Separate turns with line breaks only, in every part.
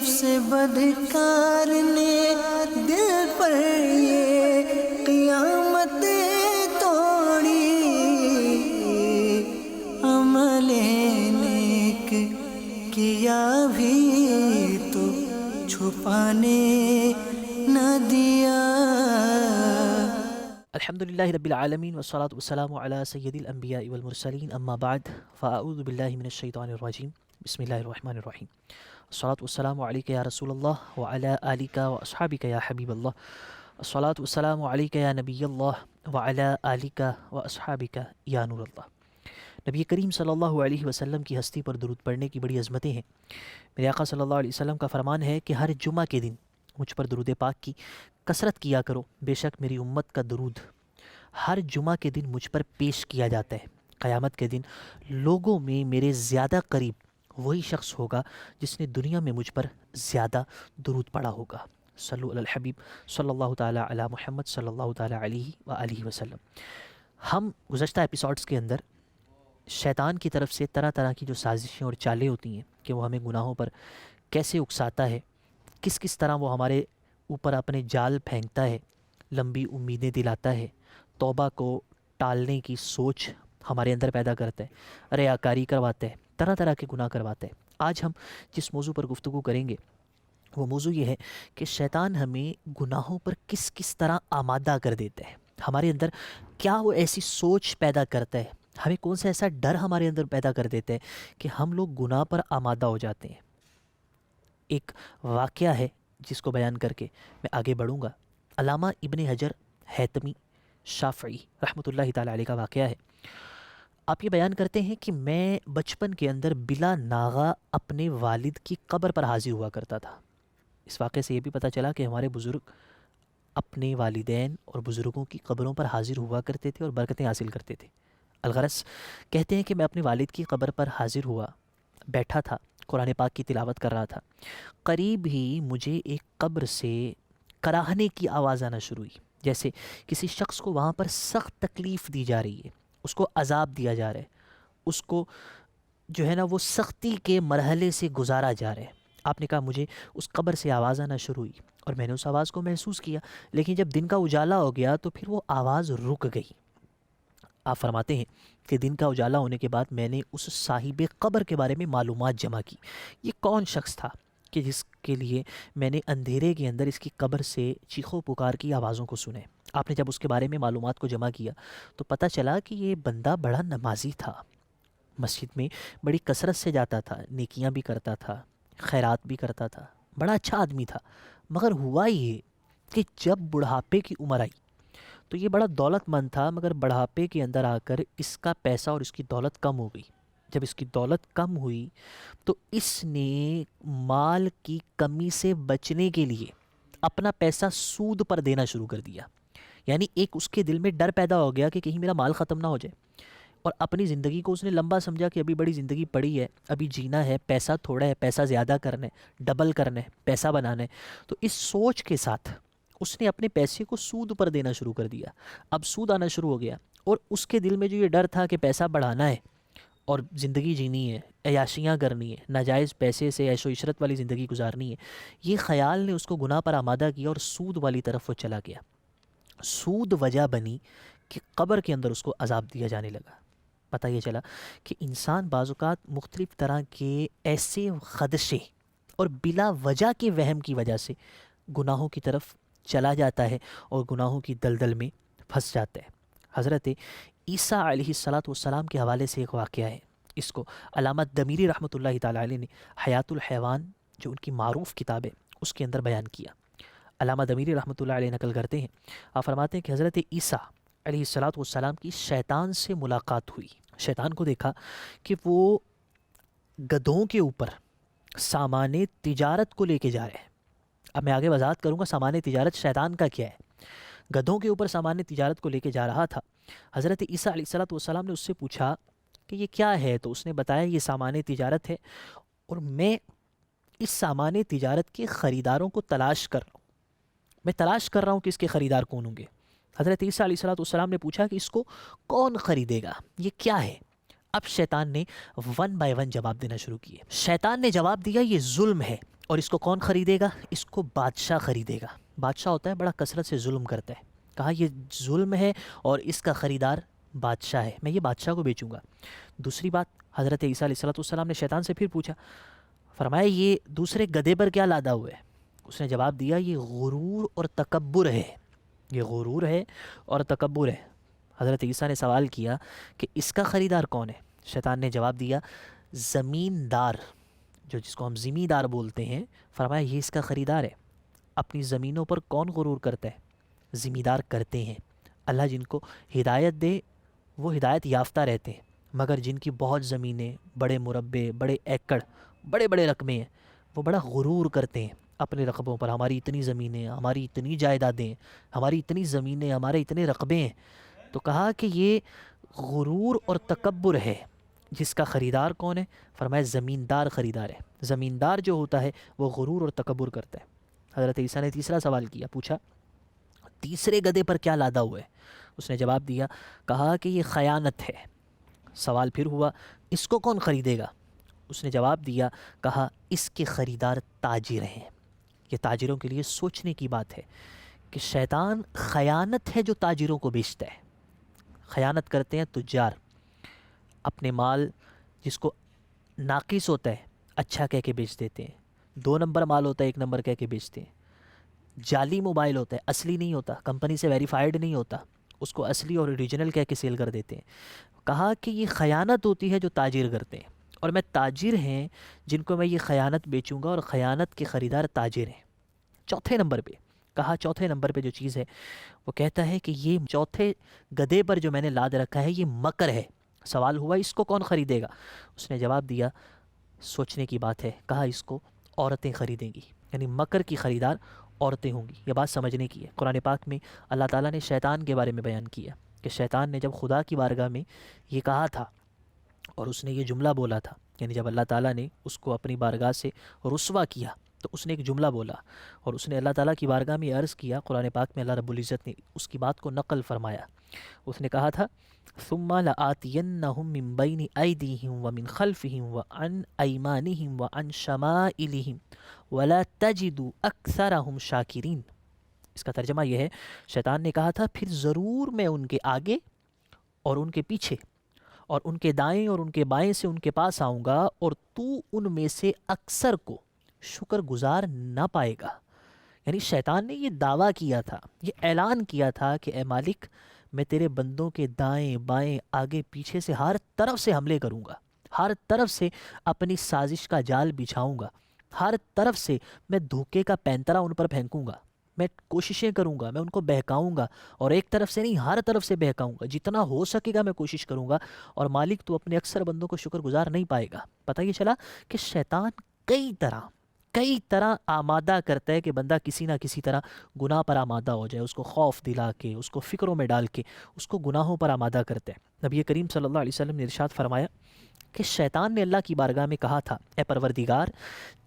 نفس بدکار نے دل پر یہ قیامت توڑی، عمل نیک کیا بھی تو چھپانے نہ دیا۔
الحمدللہ رب العالمین والصلاة والسلام علی سید الانبیاء والمرسلین، اما بعد فاعوذ باللہ من الشیطان الرجیم، بسم اللہ الرحمن الرحیم۔ الصلاة والسلام علیک یا رسول اللہ وعلی آلک واصحابک یا حبیب اللہ، الصلاة والسلام علیک یا نبی اللہ وعلی آلک واصحابک یا نور اللہ۔ نبی کریم صلی اللہ علیہ وسلم کی ہستی پر درود پڑھنے کی بڑی عظمتیں ہیں۔ میرے آقا صلی اللہ علیہ وسلم کا فرمان ہے کہ ہر جمعہ کے دن مجھ پر درود پاک کی کثرت کیا کرو، بے شک میری امت کا درود ہر جمعہ کے دن مجھ پر پیش کیا جاتا ہے۔ قیامت کے دن لوگوں میں میرے زیادہ قریب وہی شخص ہوگا جس نے دنیا میں مجھ پر زیادہ درود پڑھا ہوگا۔ صلو علی الحبیب صلی اللہ تعالیٰ علی محمد صلی اللہ تعالیٰ علیہ وآلہ وسلم۔ ہم گزشتہ ایپیسوڈز کے اندر شیطان کی طرف سے طرح طرح کی جو سازشیں اور چالیں ہوتی ہیں کہ وہ ہمیں گناہوں پر کیسے اکساتا ہے، کس کس طرح وہ ہمارے اوپر اپنے جال پھینکتا ہے، لمبی امیدیں دلاتا ہے، توبہ کو ٹالنے کی سوچ ہمارے اندر پیدا کرتا ہے، ریاکاری کرواتا ہے، طرح طرح کے گناہ کرواتا ہے۔ آج ہم جس موضوع پر گفتگو کریں گے وہ موضوع یہ ہے کہ شیطان ہمیں گناہوں پر کس کس طرح آمادہ کر دیتا ہے، ہمارے اندر کیا وہ ایسی سوچ پیدا کرتا ہے، ہمیں کون سا ایسا ڈر ہمارے اندر پیدا کر دیتا ہے کہ ہم لوگ گناہ پر آمادہ ہو جاتے ہیں۔ ایک واقعہ ہے جس کو بیان کر کے میں آگے بڑھوں گا۔ علامہ ابن حجر حیتمی شافعی رحمۃ اللہ تعالیٰ علیہ کا واقعہ ہے۔ آپ یہ بیان کرتے ہیں کہ میں بچپن کے اندر بلا ناغہ اپنے والد کی قبر پر حاضر ہوا کرتا تھا۔ اس واقعے سے یہ بھی پتہ چلا کہ ہمارے بزرگ اپنے والدین اور بزرگوں کی قبروں پر حاضر ہوا کرتے تھے اور برکتیں حاصل کرتے تھے۔ الغرض کہتے ہیں کہ میں اپنے والد کی قبر پر حاضر ہوا، بیٹھا تھا، قرآن پاک کی تلاوت کر رہا تھا۔ قریب ہی مجھے ایک قبر سے کراہنے کی آواز آنا شروع ہوئی، جیسے کسی شخص کو وہاں پر سخت تکلیف دی جا رہی ہے، اس کو عذاب دیا جا رہا ہے، اس کو جو ہے نا وہ سختی کے مرحلے سے گزارا جا رہا ہے۔ آپ نے کہا مجھے اس قبر سے آواز آنا شروع ہوئی اور میں نے اس آواز کو محسوس کیا، لیکن جب دن کا اجالا ہو گیا تو پھر وہ آواز رک گئی۔ آپ فرماتے ہیں کہ دن کا اجالا ہونے کے بعد میں نے اس صاحب قبر کے بارے میں معلومات جمع کی۔ یہ کون شخص تھا کہ جس کے لیے میں نے اندھیرے کے اندر اس کی قبر سے چیخو پکار کی آوازوں کو سنے؟ آپ نے جب اس کے بارے میں معلومات کو جمع کیا تو پتہ چلا کہ یہ بندہ بڑا نمازی تھا، مسجد میں بڑی کثرت سے جاتا تھا، نیکیاں بھی کرتا تھا، خیرات بھی کرتا تھا، بڑا اچھا آدمی تھا۔ مگر ہوا یہ کہ جب بڑھاپے کی عمر آئی تو یہ بڑا دولت مند تھا، مگر بڑھاپے کے اندر آ کر اس کا پیسہ اور اس کی دولت کم ہو گئی۔ جب اس کی دولت کم ہوئی تو اس نے مال کی کمی سے بچنے کے لیے اپنا پیسہ سود پر دینا شروع کر دیا۔ یعنی ایک اس کے دل میں ڈر پیدا ہو گیا کہ کہیں میرا مال ختم نہ ہو جائے، اور اپنی زندگی کو اس نے لمبا سمجھا کہ ابھی بڑی زندگی پڑی ہے، ابھی جینا ہے، پیسہ تھوڑا ہے، پیسہ زیادہ کرنا ہے، ڈبل کرنا ہے، پیسہ بنانا ہے۔ تو اس سوچ کے ساتھ اس نے اپنے پیسے کو سود پر دینا شروع کر دیا۔ اب سود آنا شروع ہو گیا اور اس کے دل میں جو یہ ڈر تھا کہ پیسہ بڑھانا ہے اور زندگی جینی ہے، عیاشیاں کرنی ہے، ناجائز پیسے سے عیش و عشرت والی زندگی گزارنی ہے، یہ خیال نے اس کو گناہ پر آمادہ کیا اور سود والی طرف وہ چلا گیا۔ سود وجہ بنی کہ قبر کے اندر اس کو عذاب دیا جانے لگا۔ پتہ یہ چلا کہ انسان بعض اوقات مختلف طرح کے ایسے خدشے اور بلا وجہ کے وہم کی وجہ سے گناہوں کی طرف چلا جاتا ہے اور گناہوں کی دلدل میں پھنس جاتا ہے۔ حضرت عیسیٰ علیہ السلام کے حوالے سے ایک واقعہ ہے، اس کو علامہ دمیری رحمۃ اللہ تعالیٰ علیہ نے حیات الحیوان جو ان کی معروف کتاب ہے اس کے اندر بیان کیا۔ علامہ دمیری رحمۃ اللہ علیہ نقل کرتے ہیں، آپ فرماتے ہیں کہ حضرت عیسیٰ علیہ السلام کی شیطان سے ملاقات ہوئی۔ شیطان کو دیکھا کہ وہ گدھوں کے اوپر سامان تجارت کو لے کے جا رہے ہیں۔ اب میں آگے وضاحت کروں گا سامان تجارت شیطان کا کیا ہے۔ گدھوں کے اوپر سامان تجارت کو لے کے جا رہا تھا۔ حضرت عیسیٰ علیہ السلام نے اس سے پوچھا کہ یہ کیا ہے، تو اس نے بتایا یہ سامان تجارت ہے اور میں اس سامان تجارت کے خریداروں کو تلاش کر رہا ہوں، میں تلاش کر رہا ہوں کہ اس کے خریدار کون ہوں گے۔ حضرت عیسیٰ علیہ السلام نے پوچھا کہ اس کو کون خریدے گا، یہ کیا ہے؟ اب شیطان نے ون بائی ون جواب دینا شروع کیے۔ شیطان نے جواب دیا یہ ظلم ہے اور اس کو کون خریدے گا؟ اس کو بادشاہ خریدے گا۔ بادشاہ ہوتا ہے بڑا کثرت سے ظلم کرتا ہے، کہا یہ ظلم ہے اور اس کا خریدار بادشاہ ہے، میں یہ بادشاہ کو بیچوں گا۔ دوسری بات، حضرت عیسیٰ علیہ السلام نے شیطان سے پھر پوچھا، فرمایا یہ دوسرے گدھے پر کیا لادا ہوا ہے؟ اس نے جواب دیا یہ غرور اور تکبر ہے، یہ غرور ہے اور تکبر ہے۔ حضرت عیسیٰ نے سوال کیا کہ اس کا خریدار کون ہے؟ شیطان نے جواب دیا زمیندار، جو جس کو ہم زمیندار بولتے ہیں، فرمایا یہ اس کا خریدار ہے۔ اپنی زمینوں پر کون غرور کرتا ہے؟ زمیندار کرتے ہیں۔ اللہ جن کو ہدایت دے وہ ہدایت یافتہ رہتے ہیں، مگر جن کی بہت زمینیں، بڑے مربع، بڑے ایکڑ، بڑے بڑے رقبے ہیں، وہ بڑا غرور کرتے ہیں اپنے رقبوں پر، ہماری اتنی زمینیں، ہماری اتنی جائیدادیں، ہماری اتنی زمینیں، ہمارے اتنے رقبے ہیں۔ تو کہا کہ یہ غرور اور تکبر ہے۔ جس کا خریدار کون ہے؟ فرمایا زمیندار خریدار ہے۔ زمیندار جو ہوتا ہے وہ غرور اور تکبر کرتا ہے۔ حضرت عیسیٰ نے تیسرا سوال کیا، پوچھا تیسرے گدھے پر کیا لادا ہوا ہے؟ اس نے جواب دیا، کہا کہ یہ خیانت ہے۔ سوال پھر ہوا، اس کو کون خریدے گا؟ اس نے جواب دیا، کہا اس کے خریدار تاجر ہیں۔ یہ تاجروں کے لیے سوچنے کی بات ہے کہ شیطان خیانت ہے جو تاجروں کو بیچتا ہے۔ خیانت کرتے ہیں تجار، اپنے مال جس کو ناقص ہوتا ہے اچھا کہہ کے بیچ دیتے ہیں، 2 نمبر مال ہوتا ہے 1 نمبر کہہ کے بیچتے ہیں۔ جعلی موبائل ہوتا ہے، اصلی نہیں ہوتا، کمپنی سے ویریفائڈ نہیں ہوتا، اس کو اصلی اور اوریجنل کہہ کے سیل کر دیتے ہیں۔ کہا کہ یہ خیانت ہوتی ہے جو تاجر کرتے ہیں، اور میں تاجر ہیں جن کو میں یہ خیانت بیچوں گا، اور خیانت کے خریدار تاجر ہیں۔ چوتھے نمبر پہ کہا، چوتھے نمبر پہ جو چیز ہے وہ کہتا ہے کہ یہ چوتھے گدھے پر جو میں نے لاد رکھا ہے یہ مکر ہے۔ سوال ہوا اس کو کون خریدے گا؟ اس نے جواب دیا سوچنے کی بات ہے، کہا اس کو عورتیں خریدیں گی، یعنی مکر کی خریدار عورتیں ہوں گی۔ یہ بات سمجھنے کی ہے۔ قرآن پاک میں اللہ تعالیٰ نے شیطان کے بارے میں بیان کیا کہ شیطان نے جب خدا کی بارگاہ میں یہ کہا تھا اور اس نے یہ جملہ بولا تھا، یعنی جب اللہ تعالیٰ نے اس کو اپنی بارگاہ سے رسوا کیا تو اس نے ایک جملہ بولا، اور اس نے اللہ تعالیٰ کی بارگاہ میں عرض کیا۔ قرآن پاک میں اللہ رب العزت نے اس کی بات کو نقل فرمایا۔ اس نے کہا تھا ثم لآتینہم من بین ایدیہم ومن خلفہم وعن ایمانہم وعن شمائلہم ولا تجد اکثرہم شاکرین۔ اس کا ترجمہ یہ ہے، شیطان نے کہا تھا پھر ضرور میں ان کے آگے اور ان کے پیچھے اور ان کے دائیں اور ان کے بائیں سے ان کے پاس آؤں گا، اور تو ان میں سے اکثر کو شکر گزار نہ پائے گا۔ یعنی شیطان نے یہ دعویٰ کیا تھا، یہ اعلان کیا تھا کہ اے مالک میں تیرے بندوں کے دائیں بائیں آگے پیچھے سے ہر طرف سے حملے کروں گا، ہر طرف سے اپنی سازش کا جال بچھاؤں گا، ہر طرف سے میں دھوکے کا پینترا ان پر پھینکوں گا، میں کوششیں کروں گا، میں ان کو بہکاؤں گا، اور ایک طرف سے نہیں ہر طرف سے بہکاؤں گا، جتنا ہو سکے گا میں کوشش کروں گا، اور مالک تو اپنے اکثر بندوں کو شکر گزار نہیں پائے گا۔ پتہ یہ چلا کہ شیطان کئی طرح آمادہ کرتا ہے کہ بندہ کسی نہ کسی طرح گناہ پر آمادہ ہو جائے، اس کو خوف دلا کے، اس کو فکروں میں ڈال کے، اس کو گناہوں پر آمادہ کرتا ہے۔ نبی کریم صلی اللہ علیہ وسلم نے ارشاد فرمایا کہ شیطان نے اللہ کی بارگاہ میں کہا تھا، اے پروردگار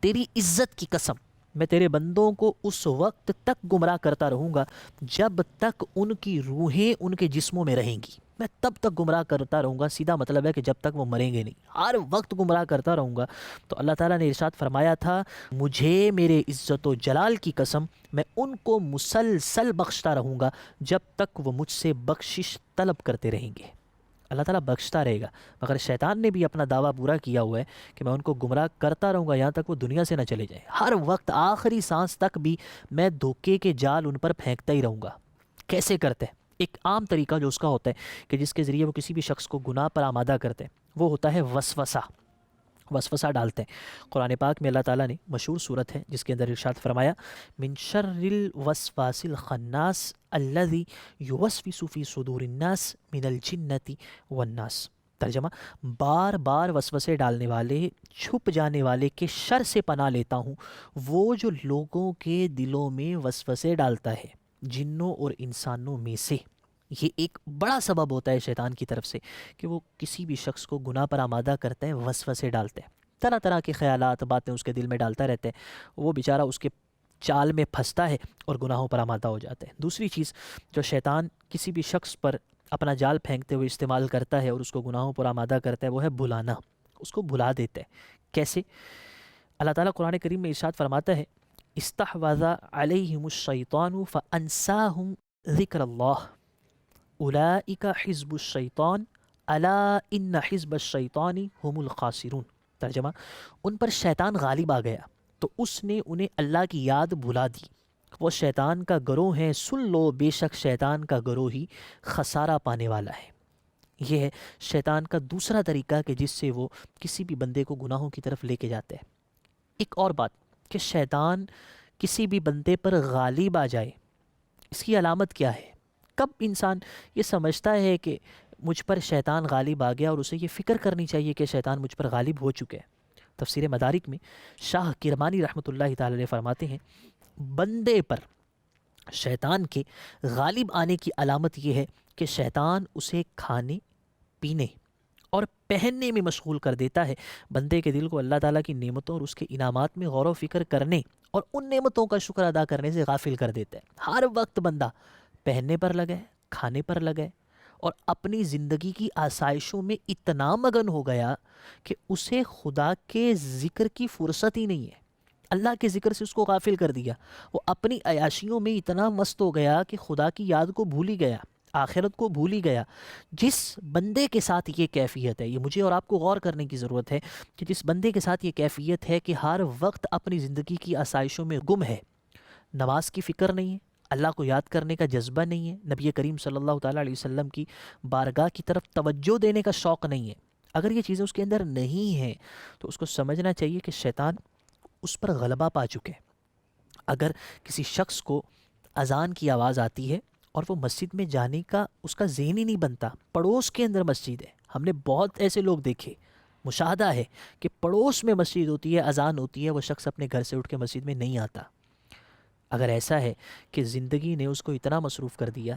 تیری عزت کی قسم میں تیرے بندوں کو اس وقت تک گمراہ کرتا رہوں گا جب تک ان کی روحیں ان کے جسموں میں رہیں گی، میں تب تک گمراہ کرتا رہوں گا۔ سیدھا مطلب ہے کہ جب تک وہ مریں گے نہیں، ہر وقت گمراہ کرتا رہوں گا۔ تو اللہ تعالیٰ نے ارشاد فرمایا تھا، مجھے میرے عزت و جلال کی قسم میں ان کو مسلسل بخشتا رہوں گا جب تک وہ مجھ سے بخشش طلب کرتے رہیں گے۔ اللہ تعالیٰ بخشتا رہے گا، مگر شیطان نے بھی اپنا دعویٰ پورا کیا ہوا ہے کہ میں ان کو گمراہ کرتا رہوں گا یہاں تک وہ دنیا سے نہ چلے جائیں، ہر وقت آخری سانس تک بھی میں دھوکے کے جال ان پر پھینکتا ہی رہوں گا۔ کیسے کرتے ہیں؟ ایک عام طریقہ جو اس کا ہوتا ہے کہ جس کے ذریعے وہ کسی بھی شخص کو گناہ پر آمادہ کرتے ہیں، وہ ہوتا ہے وسوسہ ڈالتے ہیں۔ قرآن پاک میں اللہ تعالیٰ نے مشہور صورت ہے جس کے اندر ارشاد فرمایا، من شر الوسواس الخناس الذی یوسوس فی صدور الناس من الجنۃ والناس۔ ترجمہ، بار بار وسوسے ڈالنے والے، چھپ جانے والے کے شر سے پناہ لیتا ہوں، وہ جو لوگوں کے دلوں میں وسوسے ڈالتا ہے جنوں اور انسانوں میں سے۔ یہ ایک بڑا سبب ہوتا ہے شیطان کی طرف سے کہ وہ کسی بھی شخص کو گناہ پر آمادہ کرتے ہیں، وسوسے ڈالتے ہیں، طرح طرح کے خیالات باتیں اس کے دل میں ڈالتا رہتے ہیں، وہ بیچارہ اس کے چال میں پھنستا ہے اور گناہوں پر آمادہ ہو جاتا ہے۔ دوسری چیز جو شیطان کسی بھی شخص پر اپنا جال پھینکتے ہوئے استعمال کرتا ہے اور اس کو گناہوں پر آمادہ کرتا ہے وہ ہے بھلانا، اس کو بھلا دیتا ہے۔ کیسے؟ اللہ تعالیٰ قرآن کریم میں ارشاد فرماتا ہے استحوذ علیہم الشیطان فانساہم ذکر اللہ اولئک حزب الشیطان الا ان حزب الشیطان هم الخاسرون۔ ترجمہ، ان پر شیطان غالب آ گیا تو اس نے انہیں اللہ کی یاد بھلا دی، وہ شیطان کا گروہ ہے، سن لو بے شک شیطان کا گروہ ہی خسارہ پانے والا ہے۔ یہ ہے شیطان کا دوسرا طریقہ کہ جس سے وہ کسی بھی بندے کو گناہوں کی طرف لے کے جاتا ہے۔ ایک اور بات کہ شیطان کسی بھی بندے پر غالب آ جائے، اس کی علامت کیا ہے؟ کب انسان یہ سمجھتا ہے کہ مجھ پر شیطان غالب آ گیا اور اسے یہ فکر کرنی چاہیے کہ شیطان مجھ پر غالب ہو چکے ہیں؟ تفسیر مدارک میں شاہ کرمانی رحمۃ اللہ تعالی علیہ فرماتے ہیں بندے پر شیطان کے غالب آنے کی علامت یہ ہے کہ شیطان اسے کھانے، پینے اور پہننے میں مشغول کر دیتا ہے، بندے کے دل کو اللہ تعالیٰ کی نعمتوں اور اس کے انعامات میں غور و فکر کرنے اور ان نعمتوں کا شکر ادا کرنے سے غافل کر دیتا ہے۔ ہر وقت بندہ پہننے پر لگے، کھانے پر لگے اور اپنی زندگی کی آسائشوں میں اتنا مگن ہو گیا کہ اسے خدا کے ذکر کی فرصت ہی نہیں ہے، اللہ کے ذکر سے اس کو غافل کر دیا۔ وہ اپنی عیاشیوں میں اتنا مست ہو گیا کہ خدا کی یاد کو بھول ہی گیا، آخرت کو بھول ہی گیا۔ جس بندے کے ساتھ یہ کیفیت ہے، یہ مجھے اور آپ کو غور کرنے کی ضرورت ہے کہ جس بندے کے ساتھ یہ کیفیت ہے کہ ہر وقت اپنی زندگی کی آسائشوں میں گم ہے، نماز کی فکر نہیں ہے، اللہ کو یاد کرنے کا جذبہ نہیں ہے، نبی کریم صلی اللہ تعالیٰ علیہ وسلم کی بارگاہ کی طرف توجہ دینے کا شوق نہیں ہے، اگر یہ چیزیں اس کے اندر نہیں ہیں تو اس کو سمجھنا چاہیے کہ شیطان اس پر غلبہ پا چکے۔ اگر کسی شخص کو اذان کی آواز آتی ہے اور وہ مسجد میں جانے کا اس کا ذہن ہی نہیں بنتا، پڑوس کے اندر مسجد ہے، ہم نے بہت ایسے لوگ دیکھے، مشاہدہ ہے کہ پڑوس میں مسجد ہوتی ہے، اذان ہوتی ہے، وہ شخص اپنے گھر سے اٹھ کے مسجد میں نہیں آتا۔ اگر ایسا ہے کہ زندگی نے اس کو اتنا مصروف کر دیا،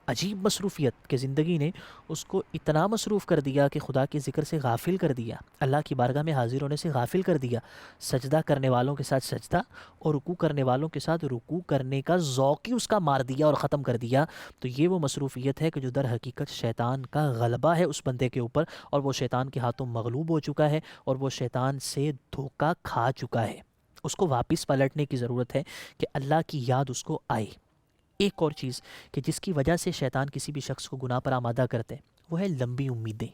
عجیب مصروفیت کہ زندگی نے اس کو اتنا مصروف کر دیا کہ خدا کے ذکر سے غافل کر دیا، اللہ کی بارگاہ میں حاضر ہونے سے غافل کر دیا، سجدہ کرنے والوں کے ساتھ سجدہ اور رکوع کرنے والوں کے ساتھ رکوع کرنے کا ذوق ہی اس کا مار دیا اور ختم کر دیا، تو یہ وہ مصروفیت ہے کہ جو در حقیقت شیطان کا غلبہ ہے اس بندے کے اوپر، اور وہ شیطان کے ہاتھوں مغلوب ہو چکا ہے اور وہ شیطان سے دھوکہ کھا چکا ہے۔ اس کو واپس پلٹنے کی ضرورت ہے کہ اللہ کی یاد اس کو آئے۔ ایک اور چیز کہ جس کی وجہ سے شیطان کسی بھی شخص کو گناہ پر آمادہ کرتے ہیں وہ ہے لمبی امیدیں۔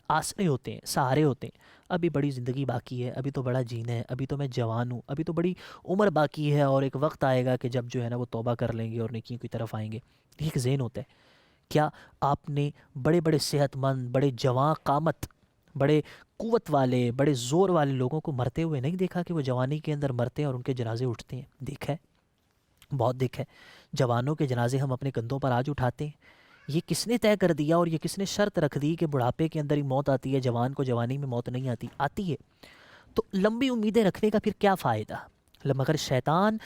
آسرے ہوتے ہیں، سہارے ہوتے ہیں، ابھی بڑی زندگی باقی ہے، ابھی تو بڑا جینا ہے، ابھی تو میں جوان ہوں، ابھی تو بڑی عمر باقی ہے اور ایک وقت آئے گا کہ جب جو ہے نا وہ توبہ کر لیں گے اور نیکیوں کی طرف آئیں گے۔ یہ ایک ذہن ہوتا ہے۔ کیا آپ نے بڑے بڑے صحت مند، بڑے جواں قامت، بڑے قوت والے، بڑے زور والے لوگوں کو مرتے ہوئے نہیں دیکھا کہ وہ جوانی کے اندر مرتے ہیں اور ان کے جنازے اٹھتے ہیں؟ دیکھا ہے، بہت دیکھا ہے۔ جوانوں کے جنازے ہم اپنے کندھوں پر آج اٹھاتے ہیں۔ یہ کس نے طے کر دیا اور یہ کس نے شرط رکھ دی کہ بڑھاپے کے اندر ہی موت آتی ہے، جوان کو جوانی میں موت نہیں آتی؟ آتی ہے۔ تو لمبی امیدیں رکھنے کا پھر کیا فائدہ؟ مگر شیطان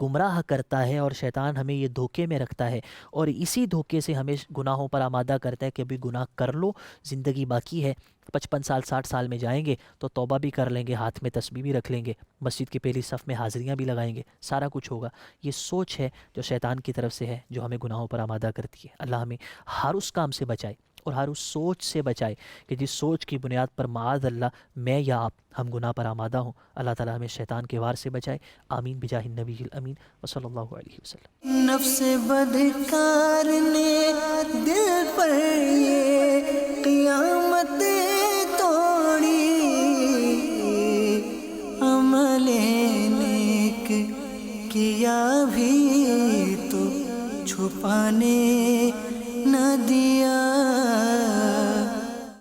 گمراہ کرتا ہے اور شیطان ہمیں یہ دھوکے میں رکھتا ہے اور اسی دھوکے سے ہمیں گناہوں پر آمادہ کرتا ہے کہ ابھی گناہ کر لو، زندگی باقی ہے، 55 سال 60 سال میں جائیں گے تو توبہ بھی کر لیں گے، ہاتھ میں تسبیح بھی رکھ لیں گے، مسجد کی پہلی صف میں حاضریاں بھی لگائیں گے، سارا کچھ ہوگا۔ یہ سوچ ہے جو شیطان کی طرف سے ہے، جو ہمیں گناہوں پر آمادہ کرتی ہے۔ اللہ ہمیں ہر اس کام سے بچائے اور ہر اس سوچ سے بچائے کہ جس سوچ کی بنیاد پر معاذ اللہ میں یا آپ ہم گناہ پر آمادہ ہوں۔ اللہ تعالیٰ ہمیں شیطان کے وار سے بچائے۔ آمین بجاہ النبی الامین وصلی اللہ علیہ وسلم۔
نفس بدکار نے دل پر یہ قیامت توڑی، عمل نیک کیا بھی تو چھپانے نہ دیا۔